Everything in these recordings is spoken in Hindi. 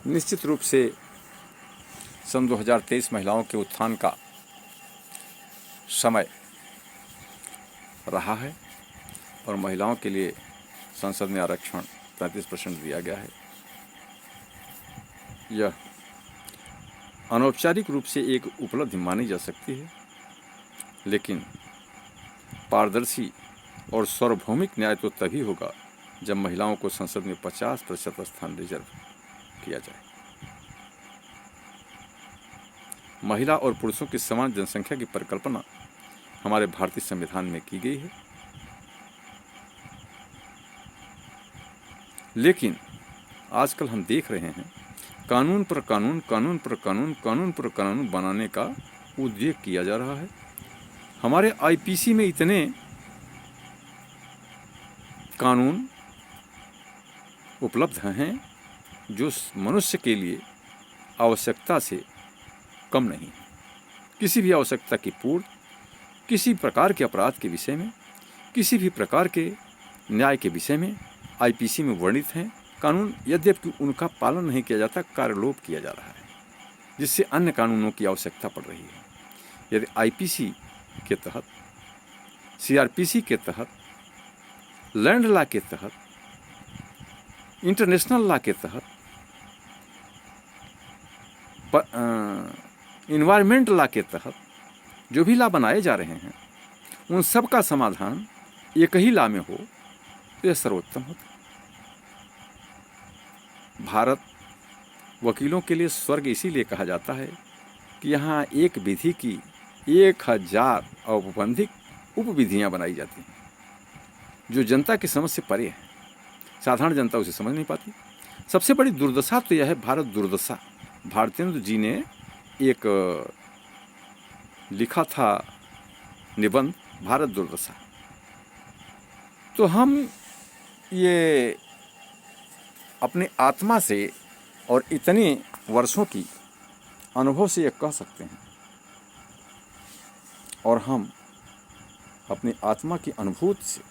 निश्चित रूप से सन 2023 महिलाओं के उत्थान का समय रहा है और महिलाओं के लिए संसद में आरक्षण 35% दिया गया है। यह अनौपचारिक रूप से एक उपलब्धि मानी जा सकती है, लेकिन पारदर्शी और सार्वभौमिक न्याय तो तभी होगा जब महिलाओं को संसद में 50% स्थान रिजर्व किया जाए। महिला और पुरुषों की समान जनसंख्या की परिकल्पना हमारे भारतीय संविधान में की गई है, लेकिन आजकल हम देख रहे हैं कानून पर कानून, कानून पर कानून, कानून पर कानून बनाने का उद्योग किया जा रहा है। हमारे आईपीसी में इतने कानून उपलब्ध हैं जो मनुष्य के लिए आवश्यकता से कम नहीं। किसी भी आवश्यकता की पूर्ति, किसी प्रकार के अपराध के विषय में, किसी भी प्रकार के न्याय के विषय में आईपीसी में वर्णित हैं कानून। यद्यपि उनका पालन नहीं किया जाता, कार्यलोप किया जा रहा है, जिससे अन्य कानूनों की आवश्यकता पड़ रही है। यदि आईपीसी के तहत, सीआरपीसी के तहत, लैंड लॉ के तहत, इंटरनेशनल लॉ के तहत, इन्वायरमेंट लॉ के तहत जो भी लॉ बनाए जा रहे हैं, उन सब का समाधान एक ही लॉ में हो तो यह सर्वोत्तम होता। भारत वकीलों के लिए स्वर्ग इसीलिए कहा जाता है कि यहाँ एक विधि की 1000 औपबंधिक उपविधियाँ बनाई जाती हैं, जो जनता की समझ से परे है। साधारण जनता उसे समझ नहीं पाती। सबसे बड़ी दुर्दशा तो यह है भारत दुर्दशा। भारतेंदु जी ने एक लिखा था निबंध, भारत दुर्दशा। तो हम ये अपने आत्मा से और इतने वर्षों की अनुभव से ये कह सकते हैं, और हम अपनी आत्मा की अनुभूति से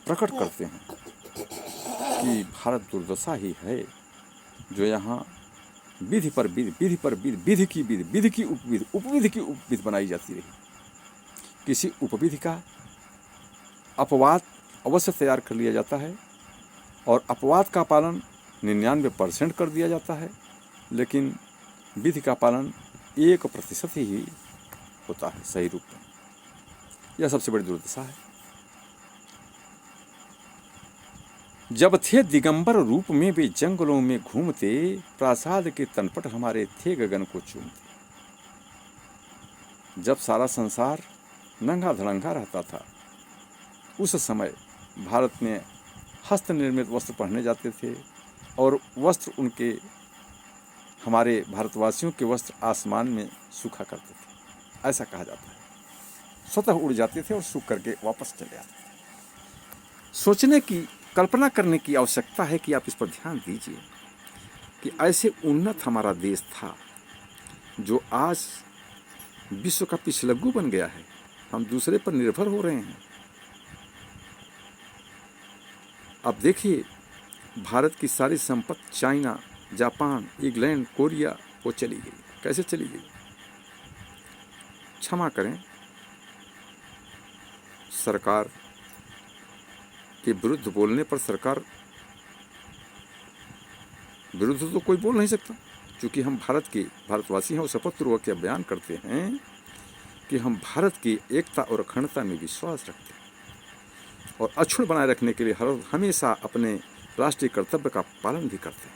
प्रकट करते हैं कि भारत दुर्दशा ही है, जो यहाँ विधि पर विधि, विधि पर विधि, विधि की विधि, विधि की उपविधि, उपविधि की उपविधि बनाई जाती रही। किसी उपविधि का अपवाद अवश्य तैयार कर लिया जाता है और अपवाद का पालन 99% कर दिया जाता है, लेकिन विधि का पालन 1% ही होता है सही रूप में। यह सबसे बड़ी दुर्दशा है। जब थे दिगंबर रूप में वे जंगलों में घूमते, प्रासाद के तनपट हमारे थे गगन को चूमते। जब सारा संसार नंगा धड़ंगा रहता था, उस समय भारत में हस्त निर्मित वस्त्र पहने जाते थे और वस्त्र उनके, हमारे भारतवासियों के वस्त्र आसमान में सूखा करते थे, ऐसा कहा जाता है। स्वतः उड़ जाते थे और सूख करके वापस चले आते थे। सोचने की, कल्पना करने की आवश्यकता है कि आप इस पर ध्यान दीजिए कि ऐसे उन्नत हमारा देश था जो आज विश्व का पिछलग्गू बन गया है। हम दूसरे पर निर्भर हो रहे हैं। अब देखिए, भारत की सारी संपत्ति चाइना, जापान, इंग्लैंड, कोरिया वो चली गई। कैसे चली गई? क्षमा करें, सरकार के विरुद्ध बोलने पर सरकार विरुद्ध तो कोई बोल नहीं सकता, क्योंकि हम भारतवासी हैं और शपथपूर्वक यह बयान करते हैं कि हम भारत की एकता और अखंडता में विश्वास रखते हैं और अक्षुण्ण बनाए रखने के लिए हमेशा अपने राष्ट्रीय कर्तव्य का पालन भी करते हैं।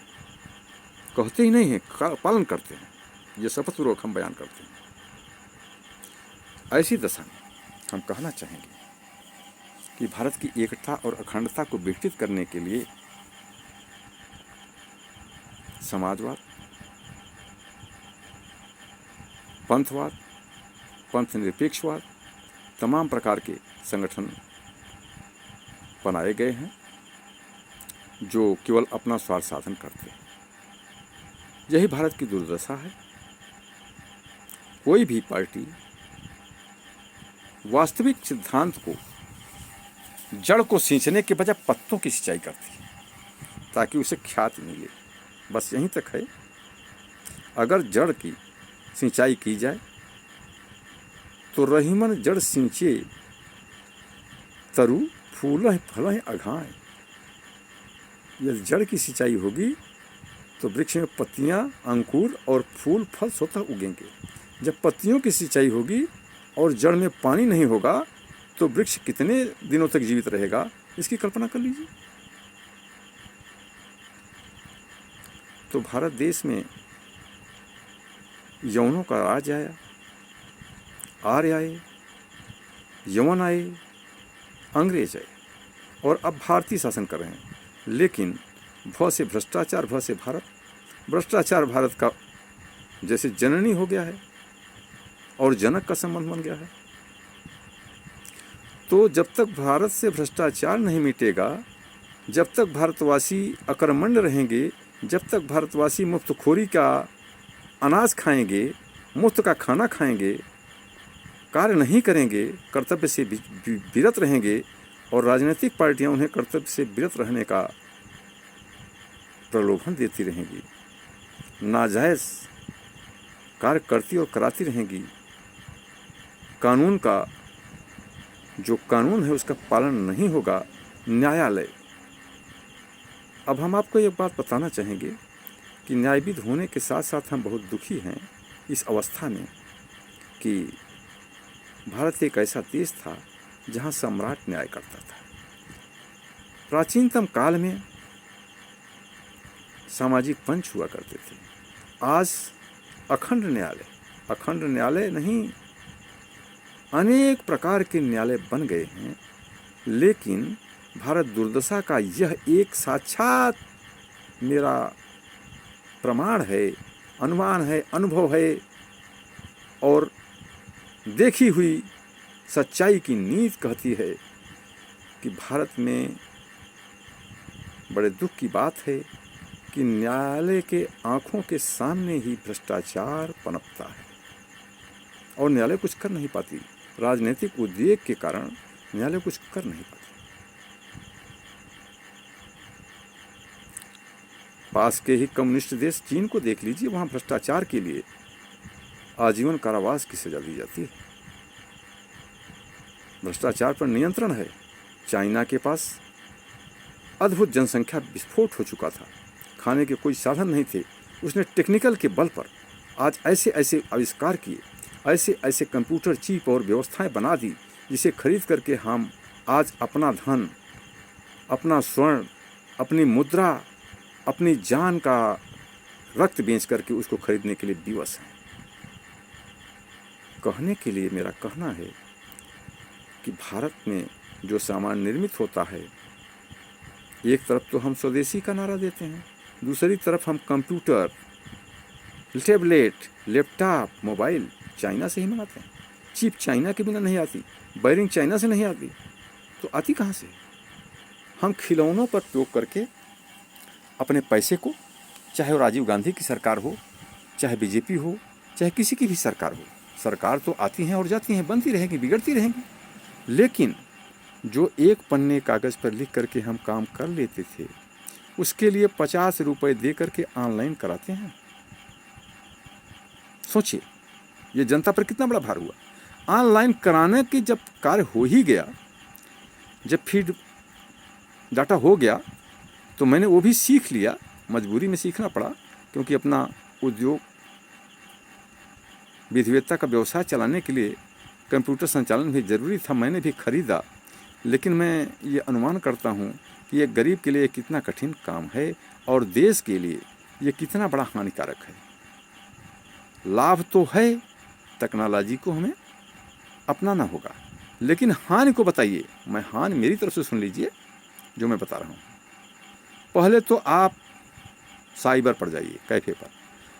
कहते ही नहीं हैं, पालन करते हैं। ये शपथपूर्वक हम बयान करते हैं। ऐसी दशा में हम कहना चाहेंगे कि भारत की एकता और अखंडता को विकसित करने के लिए समाजवाद, पंथवाद, पंथ निरपेक्षवाद, तमाम प्रकार के संगठन बनाए गए हैं जो केवल अपना स्वार्थ साधन करते हैं। यही भारत की दुर्दशा है। कोई भी पार्टी वास्तविक सिद्धांत को, जड़ को सींचने के बजाय पत्तों की सिंचाई करती है ताकि उसे ख्याति मिले, बस यहीं तक है। अगर जड़ की सिंचाई की जाए तो रहीमन जड़ सिंचे तरु फूल फल अघाएं। यदि जड़ की सिंचाई होगी तो वृक्ष में पत्तियां, अंकुर और फूल फल स्वतः उगेंगे। जब पत्तियों की सिंचाई होगी और जड़ में पानी नहीं होगा तो वृक्ष कितने दिनों तक जीवित रहेगा, इसकी कल्पना कर लीजिए। तो भारत देश में यवनों का राज आया, आर्य आए, यवन आए, अंग्रेज आए और अब भारतीय शासन कर रहे हैं। लेकिन भ से भ्रष्टाचार, भ से भारत, भ्रष्टाचार भारत का जैसे जननी हो गया है और जनक का संबंध बन गया है। तो जब तक भारत से भ्रष्टाचार नहीं मिटेगा, जब तक भारतवासी अकर्मण्य रहेंगे, जब तक भारतवासी मुफ्तखोरी का अनाज खाएंगे, मुफ्त का खाना खाएंगे, कार्य नहीं करेंगे, कर्तव्य से विरत रहेंगे और राजनीतिक पार्टियां उन्हें कर्तव्य से विरत रहने का प्रलोभन देती रहेंगी, नाजायज कार्य करती और कराती रहेंगी, कानून का जो कानून है उसका पालन नहीं होगा, न्यायालय। अब हम आपको एक बात बताना चाहेंगे कि न्यायविद होने के साथ साथ हम बहुत दुखी हैं इस अवस्था में कि भारत एक ऐसा देश था जहां सम्राट न्याय करता था। प्राचीनतम काल में सामाजिक पंच हुआ करते थे। आज अखंड न्यायालय नहीं, अनेक प्रकार के न्यायालय बन गए हैं। लेकिन भारत दुर्दशा का यह एक साक्षात मेरा प्रमाण है, अनुमान है, अनुभव है और देखी हुई सच्चाई की नींव कहती है कि भारत में बड़े दुख की बात है कि न्यायालय के आंखों के सामने ही भ्रष्टाचार पनपता है और न्यायालय कुछ कर नहीं पाती। राजनीतिक उद्वेग के कारण न्यायालय कुछ कर नहीं पाती। पास के ही कम्युनिस्ट देश चीन को देख लीजिए, वहां भ्रष्टाचार के लिए आजीवन कारावास की सजा दी जाती है। भ्रष्टाचार पर नियंत्रण है। चाइना के पास अद्भुत जनसंख्या विस्फोट हो चुका था, खाने के कोई साधन नहीं थे। उसने टेक्निकल के बल पर आज ऐसे ऐसे आविष्कार किए, ऐसे ऐसे कंप्यूटर चिप और व्यवस्थाएं बना दी जिसे खरीद करके हम आज अपना धन, अपना स्वर्ण, अपनी मुद्रा, अपनी जान का रक्त बेच करके उसको खरीदने के लिए विवश हैं। कहने के लिए मेरा कहना है कि भारत में जो सामान निर्मित होता है, एक तरफ तो हम स्वदेशी का नारा देते हैं, दूसरी तरफ हम computer, tablet, laptop, mobile China से ही मंगाते हैं। चिप चाइना के बिना नहीं आती, वायरिंग चाइना से नहीं आती, तो आती कहाँ से? हम खिलौनों पर प्रयोग करके अपने पैसे को, चाहे वो राजीव गांधी की सरकार हो, चाहे बीजेपी हो, चाहे किसी की भी सरकार हो, सरकार तो आती हैं और जाती हैं, बनती रहेंगी, बिगड़ती रहेंगी। लेकिन जो एक पन्ने कागज़ पर लिख करके हम काम कर लेते थे, उसके लिए 50 रुपये दे करके ऑनलाइन कराते हैं। सोचिए ये जनता पर कितना बड़ा भार हुआ। ऑनलाइन कराने के जब कार्य हो ही गया, जब फीड डाटा हो गया, तो मैंने वो भी सीख लिया, मजबूरी में सीखना पड़ा, क्योंकि अपना उद्योग विधिवेत्ता का व्यवसाय चलाने के लिए कंप्यूटर संचालन भी ज़रूरी था। मैंने भी खरीदा। लेकिन मैं ये अनुमान करता हूँ कि एक गरीब के लिए कितना कठिन काम है और देश के लिए ये कितना बड़ा हानिकारक है। लाभ तो है, टेक्नोलॉजी को हमें अपनाना होगा, लेकिन हानि को बताइए। मैं हानि मेरी तरफ से सुन लीजिए जो मैं बता रहा हूँ। पहले तो आप साइबर पर जाइए, कैफ़े पर,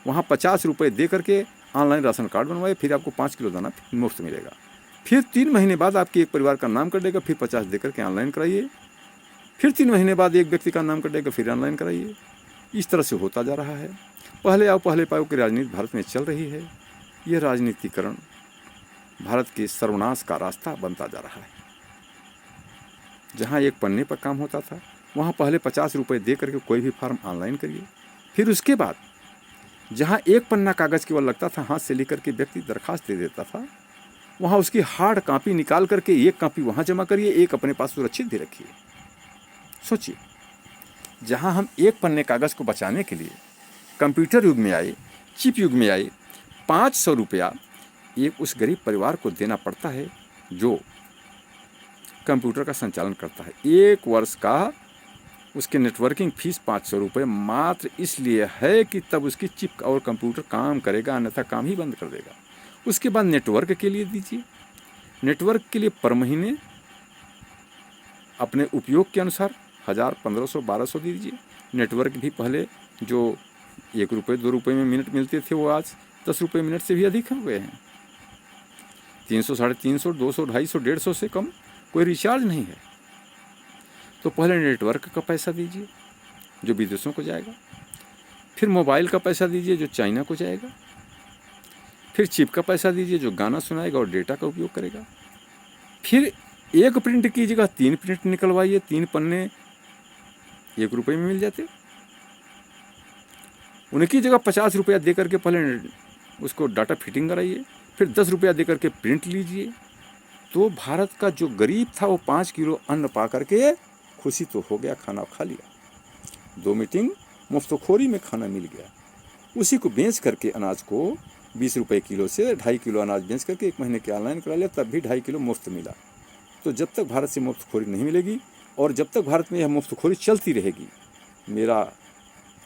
वहाँ 50 रुपये दे करके ऑनलाइन राशन कार्ड बनवाइए, फिर आपको 5 किलो दाना मुफ्त मिलेगा। फिर 3 महीने बाद आपके एक परिवार का नाम कर देगा, फिर 50 दे करके ऑनलाइन कराइए। फिर 3 महीने बाद एक व्यक्ति का नाम कर देगा, फिर ऑनलाइन कराइए। इस तरह से होता जा रहा है। पहले आओ पहले पाओ की राजनीति भारत में चल रही है। यह राजनीतिकरण भारत के सर्वनाश का रास्ता बनता जा रहा है। जहाँ एक पन्ने पर काम होता था, वहाँ पहले 50 रुपये दे करके कोई भी फार्म ऑनलाइन करिए, फिर उसके बाद जहाँ एक पन्ना कागज़ केवल लगता था, हाथ से लेकर के व्यक्ति दरखास्त दे देता था, वहाँ उसकी हार्ड कॉपी निकाल करके एक कॉपी वहाँ जमा करिए, एक अपने पास सुरक्षित भी रखिए। सोचिए, जहाँ हम एक पन्ने कागज़ को बचाने के लिए कंप्यूटर युग में आए, चिप युग में आए, 500 रुपया एक उस गरीब परिवार को देना पड़ता है जो कंप्यूटर का संचालन करता है। एक वर्ष का उसके नेटवर्किंग फीस 500 रुपये मात्र इसलिए है कि तब उसकी चिप और कंप्यूटर काम करेगा, अन्यथा काम ही बंद कर देगा। उसके बाद नेटवर्क के लिए दीजिए, नेटवर्क के लिए पर महीने अपने उपयोग के अनुसार 1000, 1500, 1200 दीजिए। नेटवर्क भी पहले जो 1 रुपये 2 रुपये में मिनट मिलते थे, वो आज 10 रुपये मिनट से भी अधिक हो गए हैं। 300, 350, 200, 250, 150 से कम कोई रिचार्ज नहीं है। तो पहले नेटवर्क का पैसा दीजिए जो विदेशों को जाएगा, फिर मोबाइल का पैसा दीजिए जो चाइना को जाएगा, फिर चिप का पैसा दीजिए जो गाना सुनाएगा और डेटा का उपयोग करेगा, फिर एक प्रिंट की जगह 3 प्रिंट निकलवाइए, 3 पन्ने 1 रुपये में मिल जाते। उनकी जगह 50 रुपया दे करके पहले उसको डाटा फिटिंग कराइए, फिर 10 रुपया दे करके प्रिंट लीजिए। तो भारत का जो गरीब था वो 5 किलो अन्न पा करके खुशी तो हो गया, खाना खा लिया। 2 मीटिंग मुफ्तखोरी में खाना मिल गया। उसी को बेच करके अनाज को 20 रुपये किलो से 2.5 किलो अनाज बेच करके 1 महीने के ऑनलाइन करा लिया, तब भी 2.5 किलो मुफ्त मिला। तो जब तक भारत से मुफ्तखोरी नहीं मिलेगी और जब तक भारत में यह मुफ्तखोरी चलती रहेगी, मेरा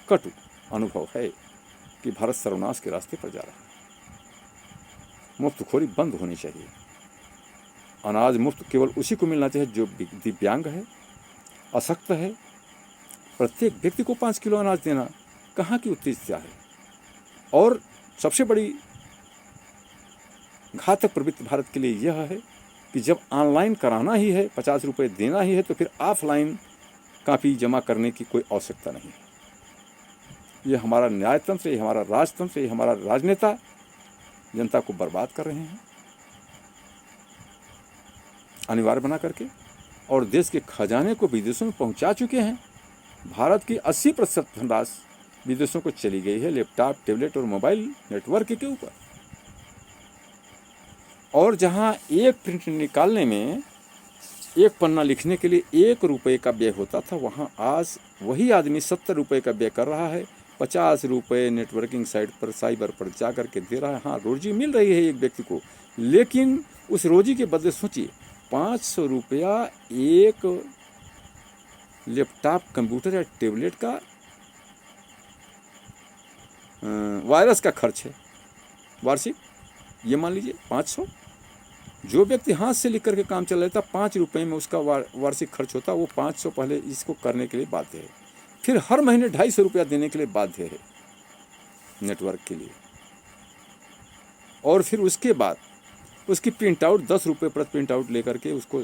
कटु अनुभव है कि भारत सर्वनाश के रास्ते पर जा रहा है। मुफ्तखोरी बंद होनी चाहिए। अनाज मुफ्त केवल उसी को मिलना चाहिए जो दिव्यांग है, अशक्त है। प्रत्येक व्यक्ति को 5 किलो अनाज देना कहाँ की उत्तेजता है। और सबसे बड़ी घातक प्रवृत्ति भारत के लिए यह है कि जब ऑनलाइन कराना ही है, 50 रुपये देना ही है, तो फिर ऑफलाइन कापी जमा करने की कोई आवश्यकता नहीं है। यह हमारा न्यायतंत्र, ये हमारा राजतंत्र, ये हमारा राजनेता जनता को बर्बाद कर रहे हैं अनिवार्य बना करके, और देश के खजाने को विदेशों में पहुंचा चुके हैं। भारत की 80% धनराशि विदेशों को चली गई है लैपटॉप, टैबलेट और मोबाइल नेटवर्क के ऊपर। और जहां एक प्रिंट निकालने में, एक पन्ना लिखने के लिए 1 रुपये का व्यय होता था, वहां आज वही आदमी 70 रुपये का व्यय कर रहा है। 50 रुपये नेटवर्किंग साइट पर, साइबर पर जा कर के दे रहा है। हाँ, रोजी मिल रही है एक व्यक्ति को, लेकिन उस रोजी के बदले सोचिए 500 रुपया एक लैपटॉप, कंप्यूटर या टैबलेट का वायरस का खर्च है वार्षिक। ये मान लीजिए 500। जो व्यक्ति हाथ से लिख करके काम चला लेता, 5 रुपये में उसका वार्षिक खर्च होता, वो 500 पहले इसको करने के लिए बाध्य है। फिर हर महीने 250 रुपया देने के लिए बाध्य है नेटवर्क के लिए। और फिर उसके बाद उसकी प्रिंट आउट 10 रुपये प्रति प्रिंट आउट लेकर के उसको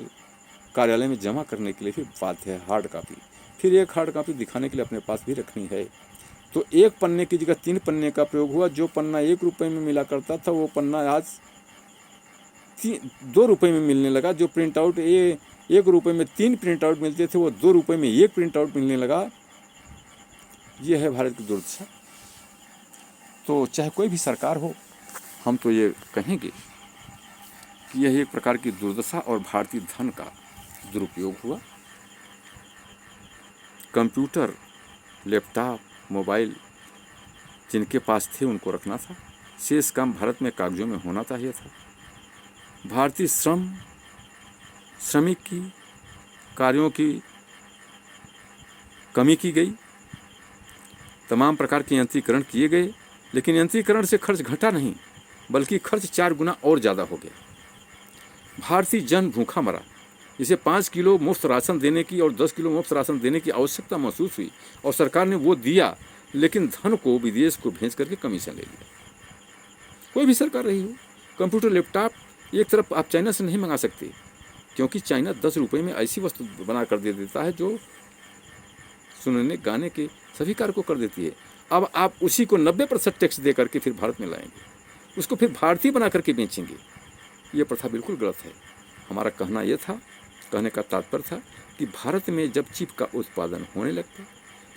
कार्यालय में जमा करने के लिए फिर बाध्य है हार्ड कॉपी। फिर एक हार्ड कॉपी दिखाने के लिए अपने पास भी रखनी है। तो एक पन्ने की जगह 3 पन्ने का प्रयोग हुआ। जो पन्ना 1 रुपये में मिला करता था, वो पन्ना आज 2 रुपये में मिलने लगा। जो प्रिंट आउट 1 रुपये में 3 प्रिंट आउट मिलते थे, वो 2 रुपये में 1 प्रिंट आउट मिलने लगा। ये है भारत की दुर्दशा। तो चाहे कोई भी सरकार हो, हम तो ये कहेंगे कि यह एक प्रकार की दुर्दशा और भारतीय धन का दुरुपयोग हुआ। कंप्यूटर, लैपटॉप, मोबाइल जिनके पास थे उनको रखना था। शेष काम भारत में कागजों में होना चाहिए था। भारतीय श्रमिक की कार्यों की कमी की गई। तमाम प्रकार के यंत्रीकरण किए गए, लेकिन यंत्रीकरण से खर्च घटा नहीं, बल्कि खर्च 4 गुना और ज़्यादा हो गया। भारतीय जन भूखा मरा। इसे 5 किलो मुफ्त राशन देने की और 10 किलो मुफ्त राशन देने की आवश्यकता महसूस हुई, और सरकार ने वो दिया, लेकिन धन को विदेश को भेज करके कमीशन ले लिया। कोई भी सरकार रही हो, कंप्यूटर, लैपटॉप एक तरफ आप चाइना से नहीं मंगा सकते, क्योंकि चाइना 10 रुपये में ऐसी वस्तु बना कर दे देता है जो सुनने गाने के सभी कार्य को कर देती है। अब आप उसी को 90% टैक्स दे करके फिर भारत में लाएंगे, उसको फिर भारतीय बना करके बेचेंगे। ये प्रथा बिल्कुल गलत है। हमारा कहना यह था, कहने का तात्पर्य था कि भारत में जब चिप का उत्पादन होने लगता,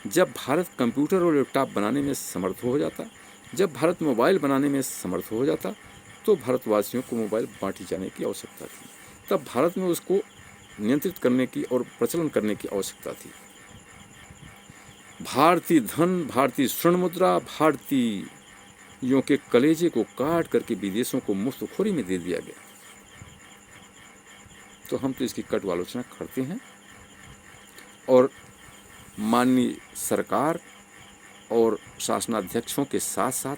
जब भारत कंप्यूटर और लैपटॉप बनाने में समर्थ हो जाता, जब भारत मोबाइल बनाने में समर्थ हो जाता, तो भारतवासियों को मोबाइल बांटी जाने की आवश्यकता थी। तब भारत में उसको नियंत्रित करने की और प्रचलन करने की आवश्यकता थी। भारतीय धन, भारतीय स्वर्ण मुद्रा, भारतीयों के कलेजे को काट करके विदेशों को मुफ्तखोरी में दे दिया गया। तो हम तो इसकी कटु आलोचना करते हैं और माननीय सरकार और शासनाध्यक्षों के साथ साथ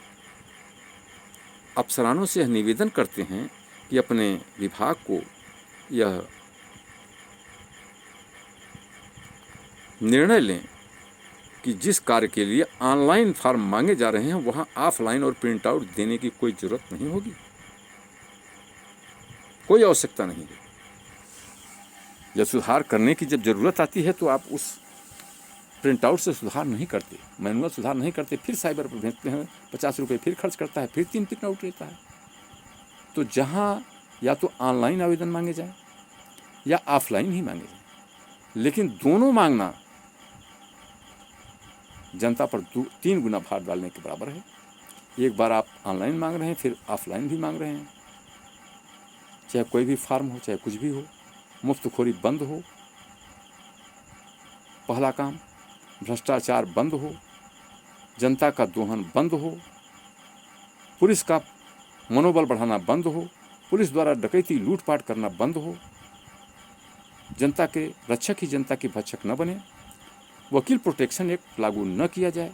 अफसरानों से यह निवेदन करते हैं कि अपने विभाग को यह निर्णय लें कि जिस कार्य के लिए ऑनलाइन फॉर्म मांगे जा रहे हैं वहाँ ऑफलाइन और प्रिंट आउट देने की कोई जरूरत नहीं होगी, कोई आवश्यकता नहीं है। जब सुधार करने की जब जरूरत आती है तो आप उस प्रिंट आउट से सुधार नहीं करते, मैनुअल सुधार नहीं करते, फिर साइबर पर भेजते हैं, 50 रुपये फिर खर्च करता है, फिर 3 प्रिंट आउट लेता है। तो जहाँ या तो ऑनलाइन आवेदन मांगे जाए या ऑफलाइन ही मांगे जाए, लेकिन दोनों मांगना जनता पर 3 गुना भार डालने के बराबर है। एक बार आप ऑनलाइन मांग रहे हैं, फिर ऑफलाइन भी मांग रहे हैं। चाहे कोई भी फार्म हो, चाहे कुछ भी हो, मुफ्तखोरी बंद हो, पहला काम भ्रष्टाचार बंद हो, जनता का दोहन बंद हो, पुलिस का मनोबल बढ़ाना बंद हो, पुलिस द्वारा डकैती लूटपाट करना बंद हो, जनता के रक्षक ही जनता के भक्षक न बने, वकील प्रोटेक्शन एक्ट लागू न किया जाए,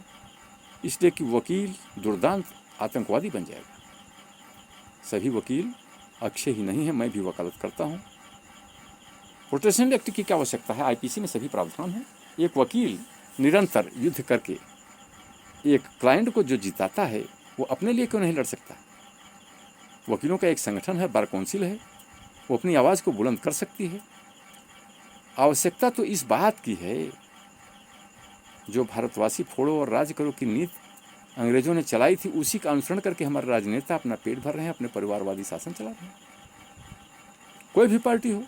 इसलिए कि वकील दुर्दांत आतंकवादी बन जाएगा। सभी वकील अच्छे ही नहीं हैं, मैं भी वकालत करता हूँ। प्रोटेक्शन एक्ट की क्या आवश्यकता है? आईपीसी में सभी प्रावधान हैं। एक वकील निरंतर युद्ध करके एक क्लाइंट को जो जिताता है वो अपने लिए क्यों नहीं लड़ सकता? वकीलों का एक संगठन है, बार काउंसिल है, वो अपनी आवाज़ को बुलंद कर सकती है। आवश्यकता तो इस बात की है, जो भारतवासी फोड़ो और राज करो की नीति अंग्रेजों ने चलाई थी, उसी का अनुसरण करके हमारे राजनेता अपना पेट भर रहे हैं, अपने परिवारवादी शासन चला रहे हैं। कोई भी पार्टी हो,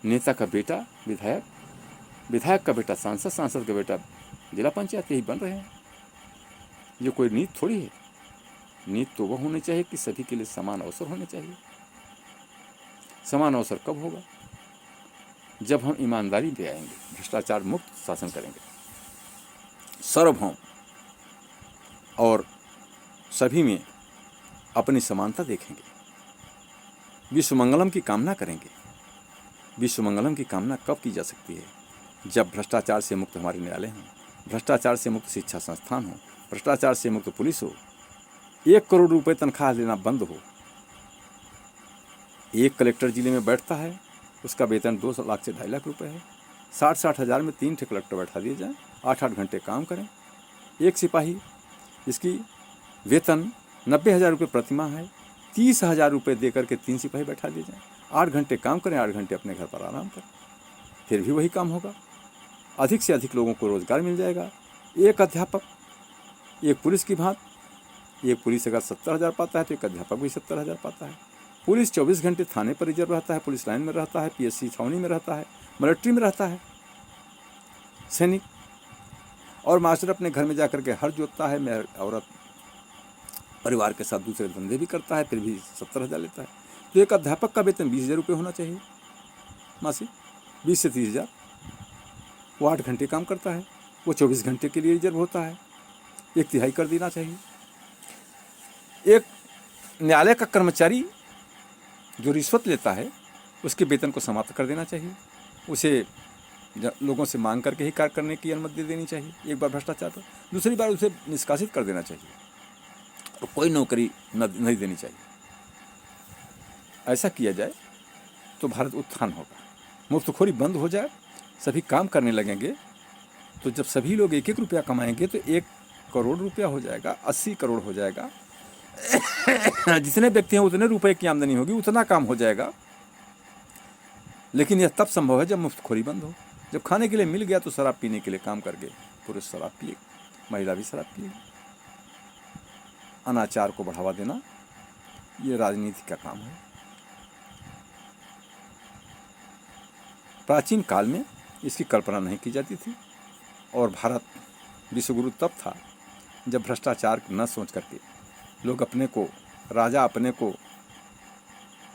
नेता का बेटा विधायक, विधायक का बेटा सांसद, सांसद का बेटा जिला पंचायत, यही बन रहे हैं। ये कोई नीति थोड़ी है। नीति तो वह होनी चाहिए कि सभी के लिए समान अवसर होने चाहिए। समान अवसर कब होगा? जब हम ईमानदारी पे आएंगे, भ्रष्टाचार मुक्त शासन करेंगे, सार्वभौम और सभी में अपनी समानता देखेंगे, विश्व मंगलम की कामना करेंगे। विश्व मंगलम की कामना कब की जा सकती है? जब भ्रष्टाचार से मुक्त हमारे न्यायालय हों, भ्रष्टाचार से मुक्त शिक्षा संस्थान हो, भ्रष्टाचार से मुक्त पुलिस हो, 1 करोड़ रुपए तनख्वाह लेना बंद हो। एक कलेक्टर जिले में बैठता है, उसका वेतन 2 लाख से 2.5 लाख रुपए है। 60-60 हज़ार में 3 ठे कलेक्टर बैठा दिए जाएँ, 8-8 घंटे काम करें। एक सिपाही, इसकी वेतन 90,000 रुपये प्रतिमाह है, 30,000 रुपये दे करके 3 सिपाही बैठा दिए जाएँ, 8 घंटे काम करें, 8 घंटे अपने घर पर आराम करें, फिर भी वही काम होगा। अधिक से अधिक लोगों को रोजगार मिल जाएगा। एक अध्यापक, एक पुलिस की भांति, एक पुलिस अगर 70,000 पाता है तो एक अध्यापक भी 70,000 पाता है। पुलिस 24 घंटे थाने पर रिजर्व रहता है, पुलिस लाइन में रहता है, पीएससी छावनी में रहता है, मिलिट्री में रहता है, सैनिक। और मास्टर अपने घर में जाकर के हर जोतता है, मैं औरत परिवार के साथ दूसरे धंधे भी करता है, फिर भी 70,000 लेता है। तो एक अध्यापक का वेतन 20,000 रुपये होना चाहिए मासिक, 20 से 30,000। वो 8 घंटे काम करता है, वो 24 घंटे के लिए रिजर्व होता है, 1/3 कर देना चाहिए। एक न्यायालय का कर्मचारी जो रिश्वत लेता है, उसके वेतन को समाप्त कर देना चाहिए। उसे लोगों से मांग करके ही कार्य करने की अनुमति दे देनी चाहिए। एक बार भ्रष्टाचार पर, दूसरी बार उसे निष्कासित कर देना चाहिए और कोई नौकरी नहीं देनी चाहिए। ऐसा किया जाए तो भारत उत्थान होगा, मुफ्तखोरी बंद हो जाए, सभी काम करने लगेंगे। तो जब सभी लोग 1-1 रुपया कमाएंगे तो 1 करोड़ रुपया हो जाएगा, 80 करोड़ हो जाएगा। जितने व्यक्ति हैं उतने रुपए की आमदनी होगी, उतना काम हो जाएगा। लेकिन यह तब संभव है जब मुफ्तखोरी बंद हो। जब खाने के लिए मिल गया तो शराब पीने के लिए काम करके पुरुष शराब पिए, महिला भी शराब पिए। अनाचार को बढ़ावा देना ये राजनीति का काम है। प्राचीन काल में इसकी कल्पना नहीं की जाती थी और भारत विश्वगुरु तब था जब भ्रष्टाचार न सोच करके लोग अपने को, राजा अपने को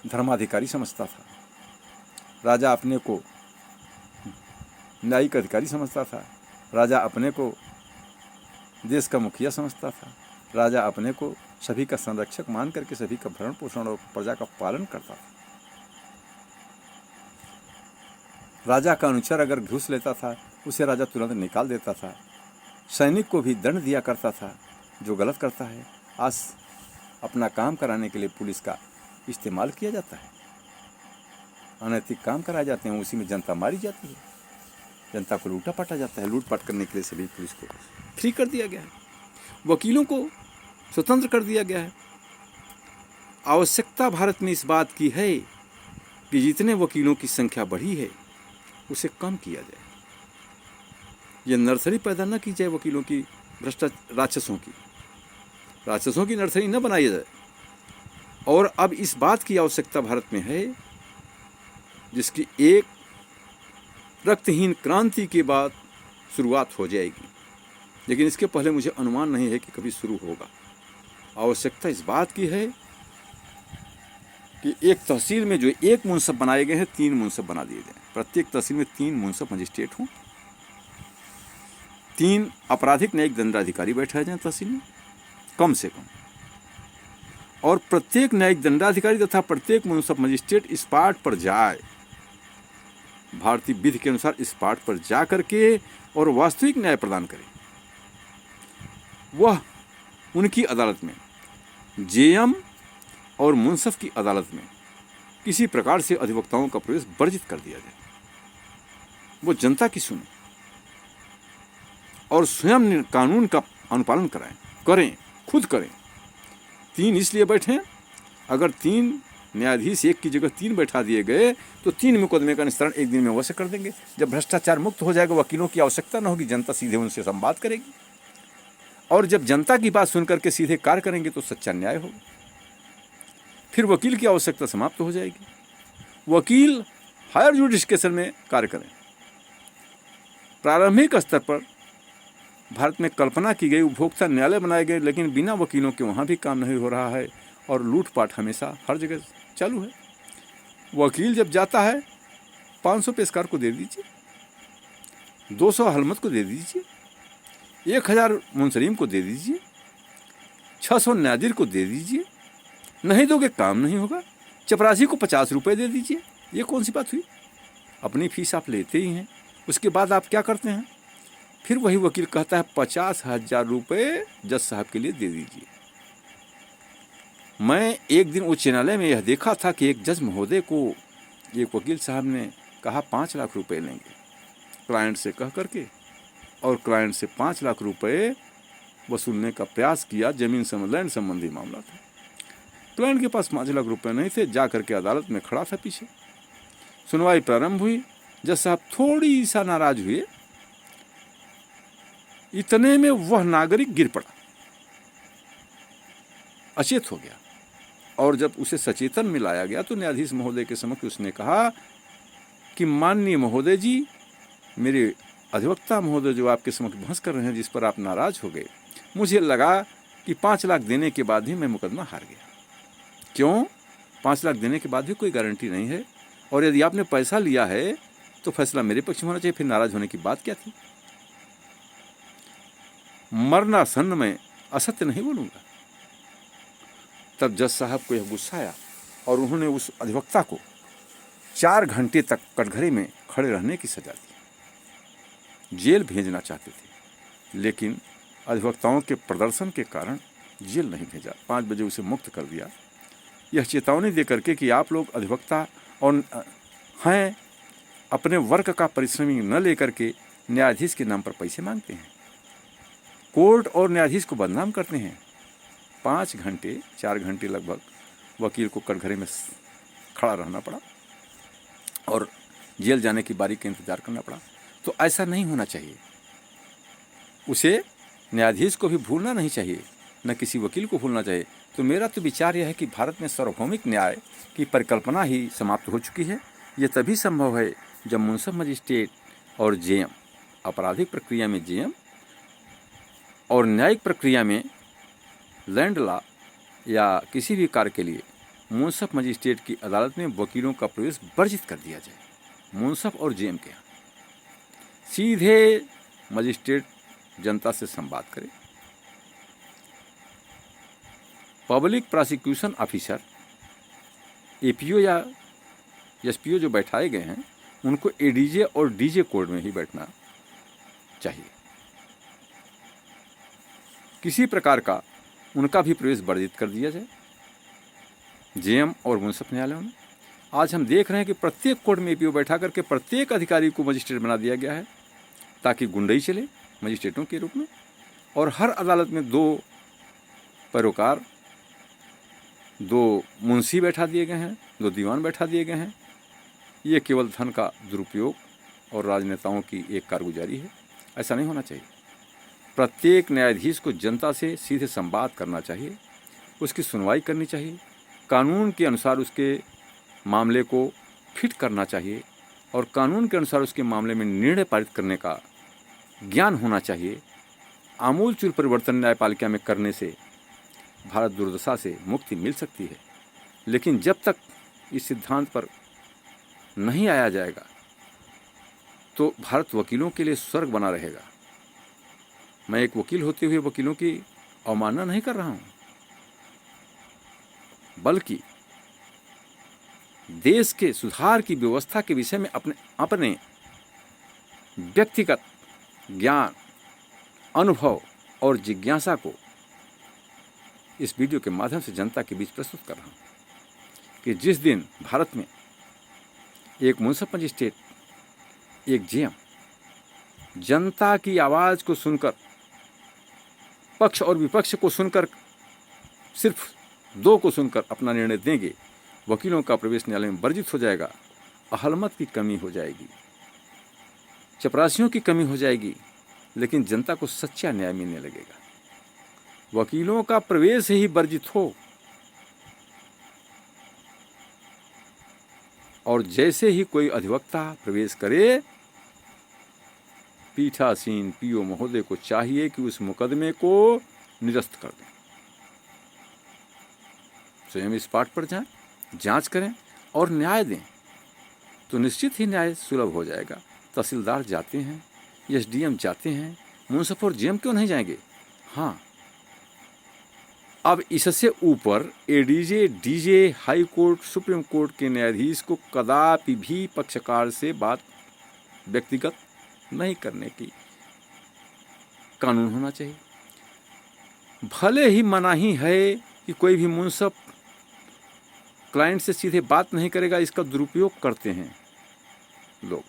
धर्माधिकारी समझता था, राजा अपने को न्यायिक अधिकारी समझता था, राजा अपने को देश का मुखिया समझता था, राजा अपने को सभी का संरक्षक मान करके सभी का भरण पोषण और प्रजा का पालन करता था। राजा का अनुचर अगर घूस लेता था उसे राजा तुरंत निकाल देता था। सैनिक को भी दंड दिया करता था जो गलत करता है। आज अपना काम कराने के लिए पुलिस का इस्तेमाल किया जाता है, अनैतिक काम कराए जाते हैं, उसी में जनता मारी जाती है, जनता को लूटा पाटा जाता है। लूटपाट करने के लिए सभी पुलिस को फ्री कर दिया गया है, वकीलों को स्वतंत्र कर दिया गया है। आवश्यकता भारत में इस बात की है कि जितने वकीलों की संख्या बढ़ी है उसे कम किया जाए। ये नर्सरी पैदा न की जाए वकीलों की, राक्षसों की नर्सरी न बनाई जाए। और अब इस बात की आवश्यकता भारत में है जिसकी एक रक्तहीन क्रांति के बाद शुरुआत हो जाएगी, लेकिन इसके पहले मुझे अनुमान नहीं है कि कभी शुरू होगा। आवश्यकता इस बात की है कि एक तहसील में जो एक मुंसफ बनाए गए हैं 3 मुंसफ बना दिए जाए। प्रत्येक तहसील में 3 मुंसफ मजिस्ट्रेट हों, 3 आपराधिक न्यायिक दंडाधिकारी बैठाए जाएं तहसील में कम से कम, और प्रत्येक न्यायिक दंडाधिकारी तथा प्रत्येक मुंसफ मजिस्ट्रेट इस पाठ पर जाए, भारतीय विधि के अनुसार इस पाठ पर जा करके और वास्तविक न्याय प्रदान करे। वह उनकी अदालत में, जेएम और मुंसफ की अदालत में किसी प्रकार से अधिवक्ताओं का प्रवेश वर्जित कर दिया जाए। वो जनता की सुने और स्वयं कानून का अनुपालन करें, खुद करें। 3 इसलिए बैठे, अगर 3 न्यायाधीश एक की जगह 3 बैठा दिए गए तो 3 मुकदमे का निस्तारण एक दिन में अवश्य कर देंगे। जब भ्रष्टाचार मुक्त हो जाएगा, वकीलों की आवश्यकता न होगी, जनता सीधे उनसे संवाद करेगी, और जब जनता की बात सुन करके सीधे कार्य करेंगे तो सच्चा न्याय होगा। फिर वकील की आवश्यकता समाप्त हो जाएगी। वकील हायर जुडिशिकेशन में कार्य करें। प्रारंभिक स्तर पर भारत में कल्पना की गई उपभोक्ता न्यायालय बनाए गए, लेकिन बिना वकीलों के वहाँ भी काम नहीं हो रहा है और लूटपाट हमेशा हर जगह चालू है। वकील जब जाता है 500 पेशकार को दे दीजिए, 200 हलमत को दे दीजिए, 1000 मुंसरीम को दे दीजिए, 600 नाजिर को दे दीजिए, नहीं दोगे काम नहीं होगा। चपरासी को 50 रुपये दे दीजिए, ये कौन सी बात हुई? अपनी फीस आप लेते ही हैं, उसके बाद आप क्या करते हैं? फिर वही वकील कहता है 50,000 रुपये जज साहब के लिए दे दीजिए। मैं एक दिन उच्च न्यायालय में यह देखा था कि एक जज महोदय को एक वकील साहब ने कहा 5 लाख रुपए लेंगे क्लाइंट से कह करके, और क्लाइंट से 5 लाख रुपए वसूलने का प्रयास किया। जमीन लैंड संबंधी मामला था। क्लाइंट के पास 5 लाख रुपए नहीं थे, जा करके अदालत में खड़ा था पीछे। सुनवाई प्रारंभ हुई, जज साहब थोड़ी सा नाराज हुए, इतने में वह नागरिक गिर पड़ा, अचेत हो गया, और जब उसे सचेतन में लाया गया तो न्यायाधीश महोदय के समक्ष उसने कहा कि माननीय महोदय जी, मेरे अधिवक्ता महोदय जो आपके समक्ष बहस कर रहे हैं, जिस पर आप नाराज हो गए, मुझे लगा कि 5 लाख देने के बाद ही मैं मुकदमा हार गया। क्यों? 5 लाख देने के बाद भी कोई गारंटी नहीं है, और यदि आपने पैसा लिया है तो फैसला मेरे पक्ष में होना चाहिए, फिर नाराज होने की बात क्या थी? मरणासन्न में असत्य नहीं बोलूँगा। तब जज साहब को यह गुस्सा आया और उन्होंने उस अधिवक्ता को 4 घंटे तक कटघरे में खड़े रहने की सजा दी। जेल भेजना चाहते थे, लेकिन अधिवक्ताओं के प्रदर्शन के कारण जेल नहीं भेजा। 5 बजे उसे मुक्त कर दिया, यह चेतावनी दे करके कि आप लोग अधिवक्ता और हैं, अपने वर्क का परिश्रमी न लेकर के न्यायाधीश के नाम पर पैसे मांगते हैं, कोर्ट और न्यायाधीश को बदनाम करते हैं। 5 घंटे 4 घंटे लगभग वकील को कटघरे में खड़ा रहना पड़ा और जेल जाने की बारी का इंतजार करना पड़ा। तो ऐसा नहीं होना चाहिए। उसे न्यायाधीश को भी भूलना नहीं चाहिए, न किसी वकील को भूलना चाहिए। तो मेरा तो विचार यह है कि भारत में सार्वभौमिक न्याय की परिकल्पना ही समाप्त हो चुकी है। ये तभी संभव है जब मुंसफ मजिस्ट्रेट और जेएम आपराधिक प्रक्रिया में जेएम और न्यायिक प्रक्रिया में लैंड लॉ या किसी भी कार्य के लिए मुंसफ मजिस्ट्रेट की अदालत में वकीलों का प्रवेश वर्जित कर दिया जाए। मुंसफ और जेएम के यहाँ सीधे मजिस्ट्रेट जनता से संवाद करे। पब्लिक प्रोसिक्यूशन ऑफिसर एपीओ या एसपीओ जो बैठाए गए हैं उनको एडीजे और डीजे कोर्ट में ही बैठना चाहिए। किसी प्रकार का उनका भी प्रवेश वर्जित कर दिया जाए। जेएम और मुंसफ न्यायालयों में आज हम देख रहे हैं कि प्रत्येक कोर्ट में एपीओ बैठा करके प्रत्येक अधिकारी को मजिस्ट्रेट बना दिया गया है ताकि गुंडई चले मजिस्ट्रेटों के रूप में, और हर अदालत में 2 पैरोकार, 2 मुंशी बैठा दिए गए हैं, 2 दीवान बैठा दिए गए हैं। ये केवल धन का दुरुपयोग और राजनेताओं की एक कारगुजारी है। ऐसा नहीं होना चाहिए। प्रत्येक न्यायाधीश को जनता से सीधे संवाद करना चाहिए, उसकी सुनवाई करनी चाहिए, कानून के अनुसार उसके मामले को फिट करना चाहिए और कानून के अनुसार उसके मामले में निर्णय पारित करने का ज्ञान होना चाहिए। आमूलचूल परिवर्तन न्यायपालिका में करने से भारत दुर्दशा से मुक्ति मिल सकती है, लेकिन जब तक इस सिद्धांत पर नहीं आया जाएगा तो भारत वकीलों के लिए स्वर्ग बना रहेगा। मैं एक वकील होते हुए वकीलों की अवमानना नहीं कर रहा हूं, बल्कि देश के सुधार की व्यवस्था के विषय में अपने व्यक्तिगत ज्ञान, अनुभव और जिज्ञासा को इस वीडियो के माध्यम से जनता के बीच प्रस्तुत कर रहा हूं कि जिस दिन भारत में एक मुंसफ मजिस्ट्रेट, एक जेएम जनता की आवाज़ को सुनकर, पक्ष और विपक्ष को सुनकर, सिर्फ 2 को सुनकर अपना निर्णय देंगे, वकीलों का प्रवेश न्यायालय में वर्जित हो जाएगा, अहलमत की कमी हो जाएगी, चपरासियों की कमी हो जाएगी, लेकिन जनता को सच्चा न्याय मिलने लगेगा। वकीलों का प्रवेश ही वर्जित हो और जैसे ही कोई अधिवक्ता प्रवेश करे, पीठासीन पीओ महोदय को चाहिए कि उस मुकदमे को निरस्त कर दें। स्वयं इस पाठ पर जाएं, जांच करें और न्याय दें, तो निश्चित ही न्याय सुलभ हो जाएगा। तहसीलदार जाते हैं, एसडीएम जाते हैं, मुंसफ और जेएम क्यों नहीं जाएंगे? हाँ, अब इससे ऊपर ADJ, DJ, high court, supreme court के न्यायाधीश को कदापि भी पक्षकार से बात व्यक्तिगत नहीं करने की कानून होना चाहिए। भले ही मनाही है कि कोई भी मुंसफ क्लाइंट से सीधे बात नहीं करेगा, इसका दुरुपयोग करते हैं लोग,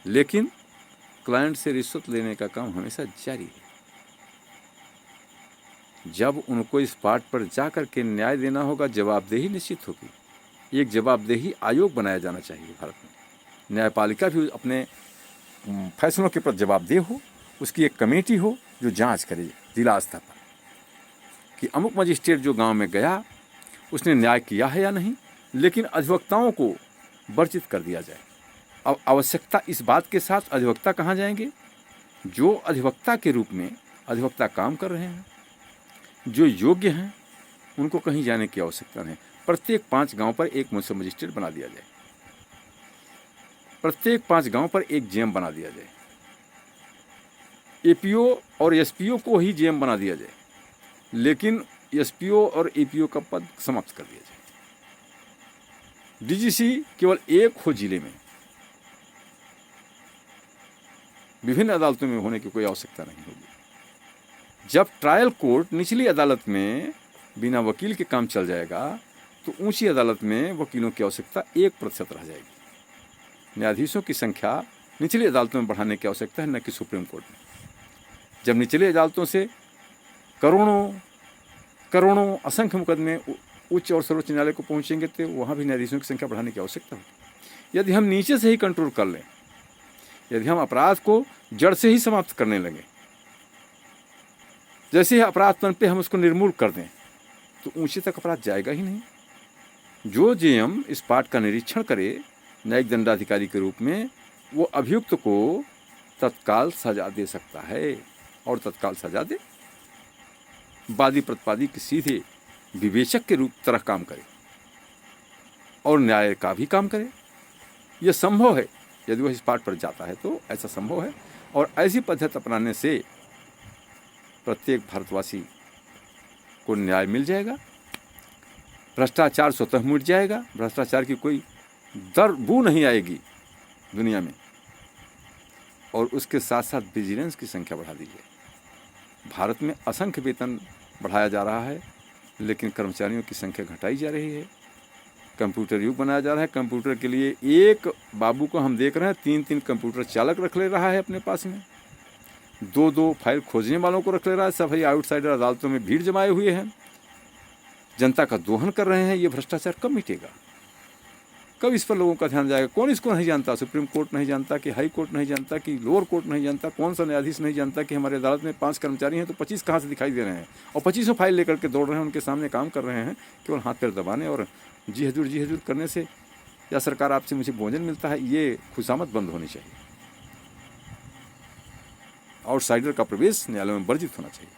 लेकिन क्लाइंट से रिश्वत लेने का काम हमेशा जारी है। जब उनको इस पाठ पर जाकर के न्याय देना होगा, जवाबदेही निश्चित होगी। एक जवाबदेही आयोग बनाया जाना चाहिए भारत में। न्यायपालिका भी अपने फैसलों के प्रति जवाबदेह हो, उसकी एक कमेटी हो जो जांच करे जिला स्तर पर कि अमुक मजिस्ट्रेट जो गांव में गया उसने न्याय किया है या नहीं, लेकिन अधिवक्ताओं को वर्जित कर दिया जाए। अब आवश्यकता इस बात के साथ अधिवक्ता कहाँ जाएंगे? जो अधिवक्ता के रूप में अधिवक्ता काम कर रहे हैं, जो योग्य हैं, उनको कहीं जाने की आवश्यकता नहीं। प्रत्येक 5 गांव पर एक मुंसफ मजिस्ट्रेट बना दिया जाए, प्रत्येक 5 गांव पर एक जेएम बना दिया जाए, एपीओ और एसपीओ को ही जेएम बना दिया जाए, लेकिन एसपीओ और एपीओ का पद समाप्त कर दिया जाए। डीजीसी केवल एक हो जिले में, विभिन्न अदालतों में होने की कोई आवश्यकता नहीं होगी। जब ट्रायल कोर्ट निचली अदालत में बिना वकील के काम चल जाएगा तो ऊंची अदालत में वकीलों की आवश्यकता 1% रह जाएगी। न्यायाधीशों की संख्या निचली अदालतों में बढ़ाने की आवश्यकता है, न कि सुप्रीम कोर्ट में। जब निचली अदालतों से करोड़ों असंख्य मुकदमे उच्च और सर्वोच्च न्यायालय को पहुंचेंगे तो वहाँ भी न्यायाधीशों की संख्या बढ़ाने की आवश्यकता होगी। यदि हम नीचे से ही कंट्रोल कर लें, यदि हम अपराध को जड़ से ही समाप्त करने लगे, जैसे ही अपराध पनपे हम उसको निर्मूल कर दें, तो ऊंचे तक अपराध जाएगा ही नहीं। जो जेएम इस पाठ का निरीक्षण करे न्यायिक दंडाधिकारी के रूप में, वो अभियुक्त को तत्काल सजा दे सकता है और तत्काल सजा दे। वादी प्रतिवादी के सीधे विवेचक के रूप तरह काम करे और न्याय का भी काम करे। यह संभव है, यदि वह इस पाठ पर जाता है तो ऐसा संभव है। और ऐसी पद्धति अपनाने से प्रत्येक भारतवासी को न्याय मिल जाएगा, भ्रष्टाचार स्वतः मिट जाएगा, भ्रष्टाचार की कोई दर बू नहीं आएगी दुनिया में। और उसके साथ साथ विजिलेंस की संख्या बढ़ा दीजिए। भारत में असंख्य वेतन बढ़ाया जा रहा है, लेकिन कर्मचारियों की संख्या घटाई जा रही है। कंप्यूटर युग बनाया जा रहा है। कंप्यूटर के लिए एक बाबू को हम देख रहे हैं 3-3 कंप्यूटर चालक रख ले रहा है अपने पास में, 2-2 फाइल खोजने वालों को रख ले रहा है। सभी आउटसाइडर अदालतों में भीड़ जमाए हुए हैं, जनता का दोहन कर रहे हैं। ये भ्रष्टाचार कब मिटेगा? कब इस पर लोगों का ध्यान जाएगा? कौन इसको नहीं जानता? सुप्रीम कोर्ट नहीं जानता कि हाई कोर्ट नहीं जानता कि लोअर कोर्ट नहीं जानता? कौन सा न्यायाधीश नहीं जानता कि हमारे अदालत में 5 कर्मचारी हैं तो 25 कहाँ से दिखाई दे रहे हैं और 25 फाइल लेकर के दौड़ रहे हैं, उनके सामने काम कर रहे हैं केवल हाथ पैर दबाने और जी हजूर करने से, या सरकार आपसे मुझे भोजन मिलता है, ये खुशामद बंद होनी चाहिए। आउटसाइडर का प्रवेश न्यायालय में वर्जित होना चाहिए।